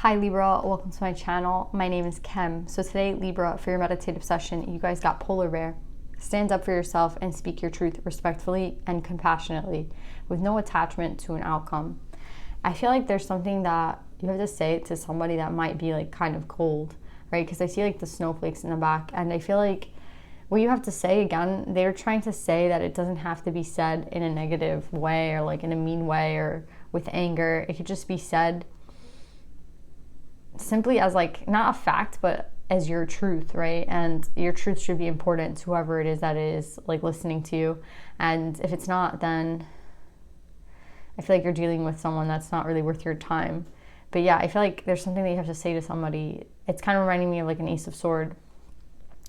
Hi Libra, welcome to my channel. My name is Kim. So today, Libra, for your meditative session, you guys got polar bear. Stand up for yourself and speak your truth respectfully and compassionately with no attachment to an outcome. I feel like there's something that you have to say to somebody that might be like kind of cold, right? Because I see like the snowflakes in the back, and I feel like what you have to say, again, they're trying to say that it doesn't have to be said in a negative way or like in a mean way or with anger. It could just be said simply as like not a fact, but as your truth, right? And your truth should be important to whoever it is that is like listening to you. And if it's not, then I feel like you're dealing with someone that's not really worth your time. But yeah, I feel like there's something that you have to say to somebody. It's kind of reminding me of like an Ace of Sword.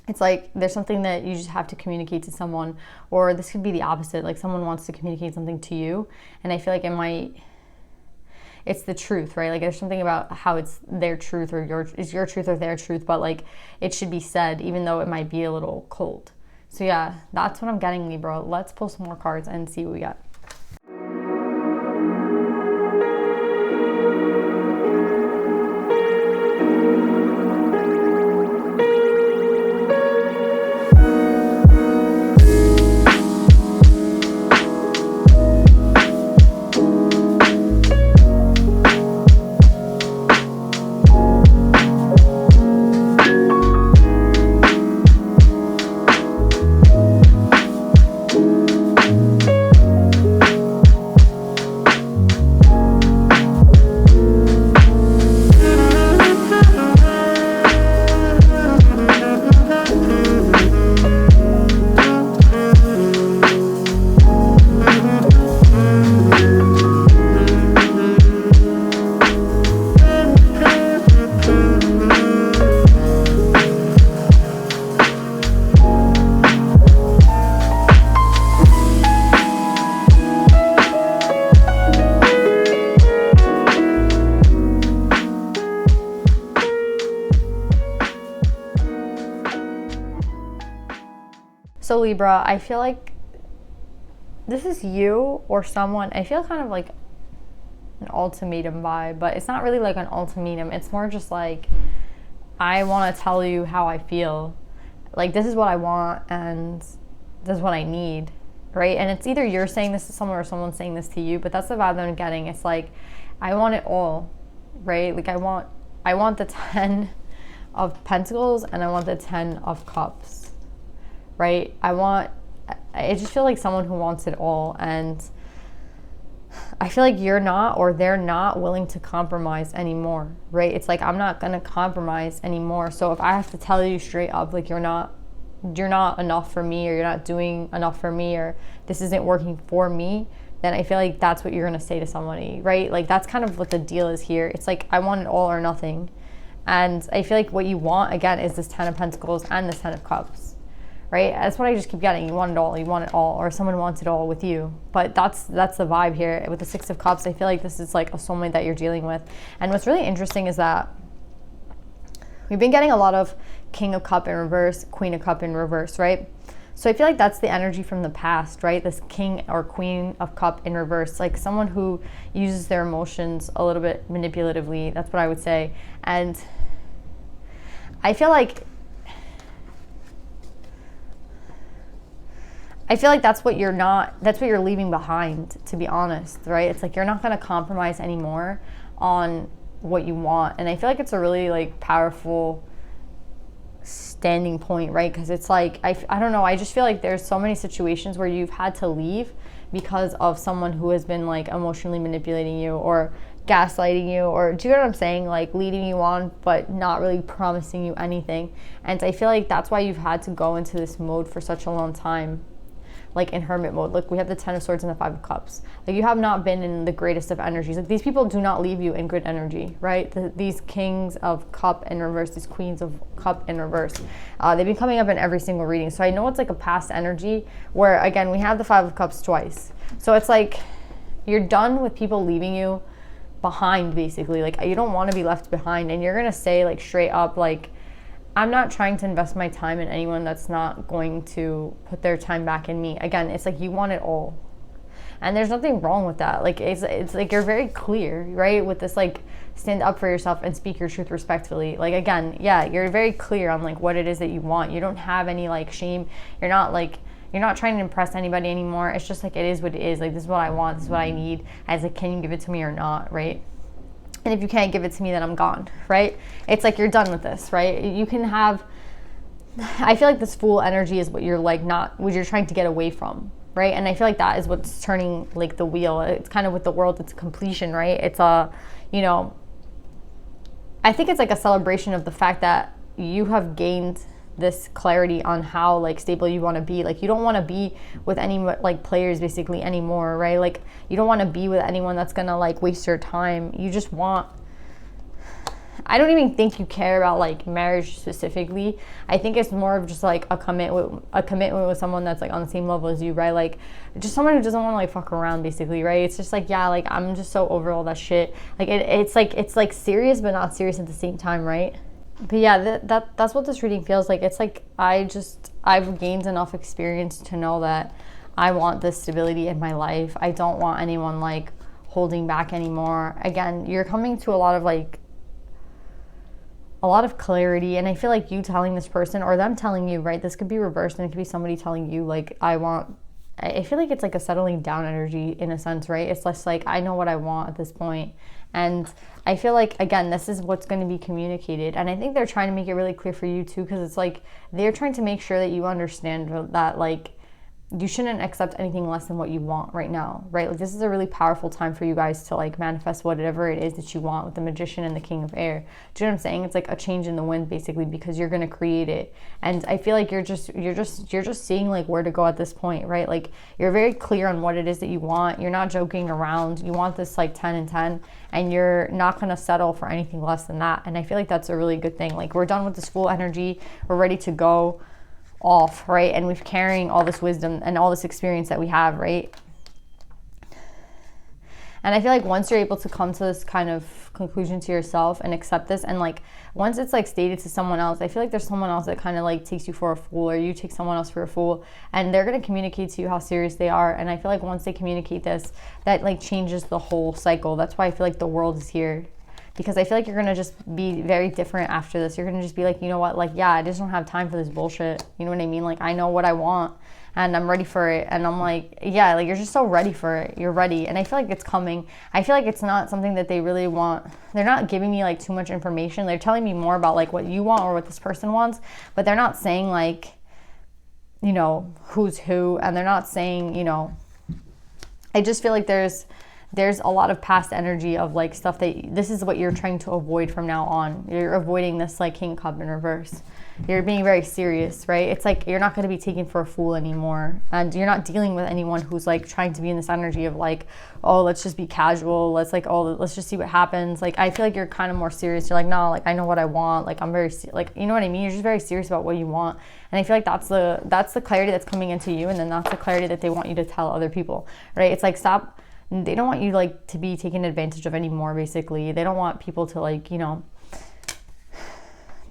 It's like there's something that you just have to communicate to someone, or this could be the opposite, like someone wants to communicate something to you, and I feel like it's the truth, right? Like there's something about how it's their truth or is your truth or their truth, but like it should be said even though it might be a little cold. So yeah, that's what I'm getting, Libra. Let's pull some more cards and see what we got. So Libra, I feel like this is you or someone. I feel kind of like an ultimatum vibe, but it's not really like an ultimatum. It's more just like, I want to tell you how I feel. Like, this is what I want and this is what I need, right? And it's either you're saying this to someone or someone's saying this to you, but that's the vibe that I'm getting. It's like, I want it all, right? Like I want the 10 of Pentacles and I want the 10 of Cups. Right? I just feel like someone who wants it all, and I feel like you're not, or they're not willing to compromise anymore, right? It's like, I'm not going to compromise anymore. So if I have to tell you straight up, like, you're not enough for me, or you're not doing enough for me, or this isn't working for me, then I feel like that's what you're going to say to somebody, right? Like, that's kind of what the deal is here. It's like, I want it all or nothing. And I feel like what you want, again, is this 10 of Pentacles and this 10 of Cups. Right? That's what I just keep getting. You want it all, or someone wants it all with you. But that's the vibe here. With the 6 of Cups, I feel like this is like a soulmate that you're dealing with. And what's really interesting is that we've been getting a lot of King of Cup in reverse, Queen of Cup in reverse, right? So I feel like that's the energy from the past, right? This King or Queen of Cup in reverse, like someone who uses their emotions a little bit manipulatively. That's what I would say. And I feel like that's what you're leaving behind, to be honest, right? It's like you're not going to compromise anymore on what you want. And I feel like it's a really like powerful standing point, right? Because it's like, I don't know, I just feel like there's so many situations where you've had to leave because of someone who has been like emotionally manipulating you or gaslighting you, or do you know what I'm saying? Like leading you on, but not really promising you anything. And I feel like that's why you've had to go into this mode for such a long time. Like in hermit mode. Look, we have the 10 of Swords and the 5 of Cups. Like, you have not been in the greatest of energies. Like, these people do not leave you in good energy, right? These Kings of Cup in reverse, these Queens of Cup in reverse, they've been coming up in every single reading. So I know it's like a past energy where, again, we have the 5 of Cups twice. So it's like you're done with people leaving you behind, basically. Like, you don't want to be left behind, and you're gonna say like straight up, like, I'm not trying to invest my time in anyone that's not going to put their time back in me. Again, it's like you want it all. And there's nothing wrong with that. Like it's like you're very clear, right, with this like stand up for yourself and speak your truth respectfully. Like again, yeah, you're very clear on like what it is that you want. You don't have any like shame. You're not trying to impress anybody anymore. It's just like it is what it is. Like this is what I want, this is what I need. As like, can you give it to me or not, right? And if you can't give it to me, then I'm gone, right? It's like you're done with this, right? You can have, I feel like this Fool energy is what you're like not what you're trying to get away from, right? And I feel like that is what's turning like the wheel. It's kind of with the world, it's completion, right? It's you know, I think it's like a celebration of the fact that you have gained this clarity on how like stable you want to be. Like you don't want to be with any like players basically anymore, right? Like you don't want to be with anyone that's gonna like waste your time. You just want, I don't even think you care about like marriage specifically. I think it's more of just like a commitment with someone that's like on the same level as you, right? Like just someone who doesn't want to like fuck around basically, right? It's just like, yeah, like I'm just so over all that shit. Like it's like serious but not serious at the same time, right? But yeah, that's what this reading feels like. It's like I've gained enough experience to know that I want this stability in my life. I don't want anyone like holding back anymore. Again, you're coming to a lot of clarity, and I feel like you telling this person or them telling you, right? This could be reversed, and it could be somebody telling you like I feel like it's like a settling down energy in a sense, right? It's less like I know what I want at this point. And I feel like, again, this is what's going to be communicated. And I think they're trying to make it really clear for you too, because it's like they're trying to make sure that you understand that like you shouldn't accept anything less than what you want right now, right? Like this is a really powerful time for you guys to like manifest whatever it is that you want with the Magician and the King of Air. Do you know what I'm saying? It's like a change in the wind basically, because you're going to create it. And I feel like you're just seeing like where to go at this point, right? Like you're very clear on what it is that you want. You're not joking around. You want this like 10 and 10, and you're not going to settle for anything less than that. And I feel like that's a really good thing. Like we're done with this Fool energy. We're ready to go off, right? And we're carrying all this wisdom and all this experience that we have, right? And I feel like once you're able to come to this kind of conclusion to yourself and accept this, and like once it's like stated to someone else, I feel like there's someone else that kind of like takes you for a fool, or you take someone else for a fool, and they're going to communicate to you how serious they are. And I feel like once they communicate this, that like changes the whole cycle. That's why I feel like the world is here, because I feel like you're going to just be very different after this. You're going to just be like, you know what, like, yeah, I just don't have time for this bullshit. You know what I mean? Like, I know what I want and I'm ready for it. And I'm like, yeah, like, you're just so ready for it. You're ready. And I feel like it's coming. I feel like it's not something that they really want. They're not giving me like too much information. They're telling me more about like what you want or what this person wants, but they're not saying like, you know, who's who. And they're not saying, you know, I just feel like there's a lot of past energy of like stuff that this is what you're trying to avoid from now on. You're avoiding this like King Cup in reverse. You're being very serious, right? It's like you're not going to be taken for a fool anymore, and you're not dealing with anyone who's like trying to be in this energy of like, oh, let's just be casual, let's just see what happens. Like I feel like you're kind of more serious. You're like, no, like I know what I want. Like I'm very like, you know what I mean? You're just very serious about what you want. And I feel like that's the clarity that's coming into you, and then that's the clarity that they want you to tell other people, right? It's like stop. They don't want you like to be taken advantage of anymore, basically. They don't want people to like, you know,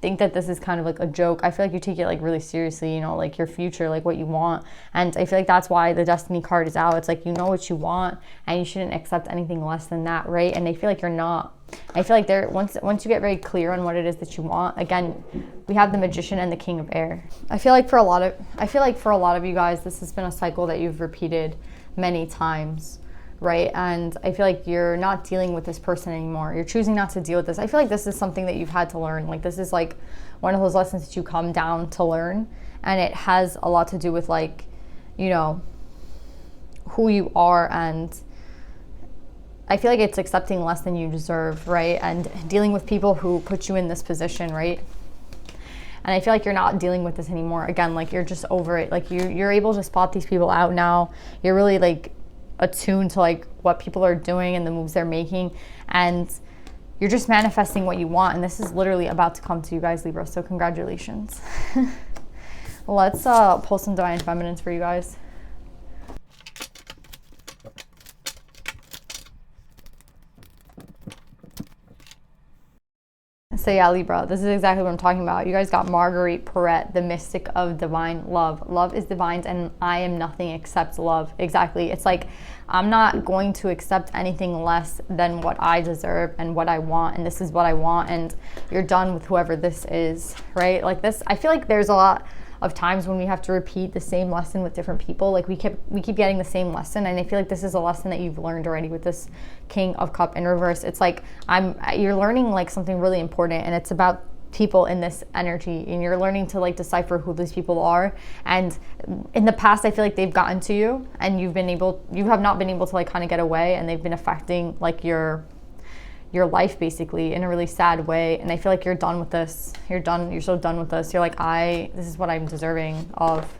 think that this is kind of like a joke. I feel like you take it like really seriously, you know, like your future, like what you want. And I feel like that's why the Destiny card is out. It's like, you know what you want and you shouldn't accept anything less than that, right? And I feel like you're not. I feel like once you get very clear on what it is that you want, again, we have the Magician and the King of Air. I feel like for a lot of you guys, this has been a cycle that you've repeated many times. Right? And I feel like you're not dealing with this person anymore. You're choosing not to deal with this. I feel like this is something that you've had to learn. Like this is like one of those lessons that you come down to learn. And it has a lot to do with like, you know, who you are. And I feel like it's accepting less than you deserve, right? And dealing with people who put you in this position, right? And I feel like you're not dealing with this anymore. Again, like you're just over it. Like you're able to spot these people out now. You're really like attuned to like what people are doing and the moves they're making, and you're just manifesting what you want. And this is literally about to come to you guys, Libra, so congratulations. Let's pull some divine feminines for you guys. So yeah, Libra, this is exactly what I'm talking about. You guys got Marguerite Porete, the mystic of divine love. Love is divine, and I am nothing except love. Exactly. It's like, I'm not going to accept anything less than what I deserve and what I want, and this is what I want, and you're done with whoever this is, right? Like this, I feel like there's a lot of times when we have to repeat the same lesson with different people. Like we keep getting the same lesson, and I feel like this is a lesson that you've learned already with this King of Cup in reverse. It's like you're learning like something really important, and it's about people in this energy, and you're learning to like decipher who these people are. And in the past, I feel like they've gotten to you, and you have not been able to like kind of get away, and they've been affecting like your life basically in a really sad way. And I feel like you're done with this. You're so done with this. You're like, this is what I'm deserving of.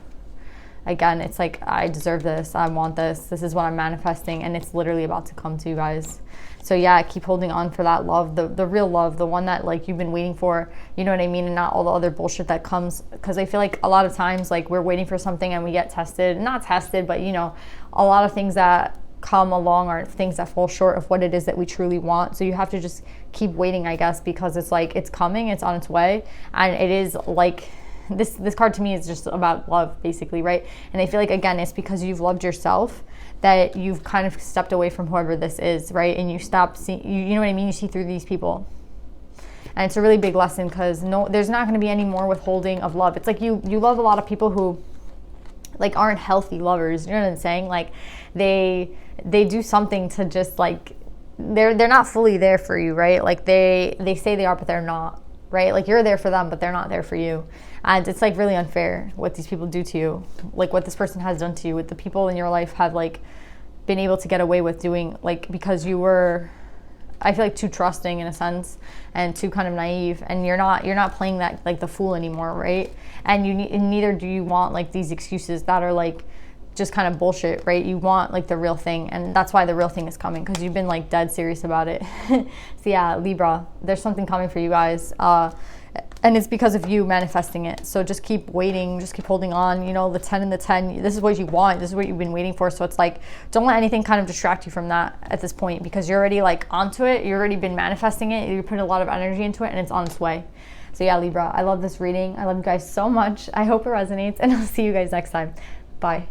Again, it's like, I deserve this. I want this. This is what I'm manifesting, and it's literally about to come to you guys. So yeah, keep holding on for that love, the real love, the one that like you've been waiting for, you know what I mean? And not all the other bullshit that comes, because I feel like a lot of times like we're waiting for something and we get not tested, but you know, a lot of things that come along are things that fall short of what it is that we truly want. So you have to just keep waiting, I guess, because it's like, it's coming, it's on its way. And it is like, this card to me is just about love basically, right? And I feel like, again, it's because you've loved yourself that you've kind of stepped away from whoever this is, right? And you stop seeing, you know what I mean? You see through these people. And it's a really big lesson, because there's not going to be any more withholding of love. It's like you love a lot of people who like aren't healthy lovers, you know what I'm saying? Like they do something to just like, they're not fully there for you, right? Like they say they are, but they're not, right? Like you're there for them, but they're not there for you. And it's like really unfair what these people do to you, like what this person has done to you, what the people in your life have like been able to get away with doing, like because you were, I feel like, too trusting in a sense, and too kind of naive, and you're not playing that like the fool anymore, right? And neither do you want like these excuses that are like just kind of bullshit, right? You want like the real thing, and that's why the real thing is coming, because you've been like dead serious about it. So yeah, Libra, there's something coming for you guys, and it's because of you manifesting it. So just keep waiting, just keep holding on. You know, the 10 and the 10, this is what you want, this is what you've been waiting for. So it's like, don't let anything kind of distract you from that at this point, because you're already like onto it, you've already been manifesting it, you put a lot of energy into it, and it's on its way. So yeah, Libra, I love this reading. I love you guys so much. I hope it resonates, and I'll see you guys next time. Bye.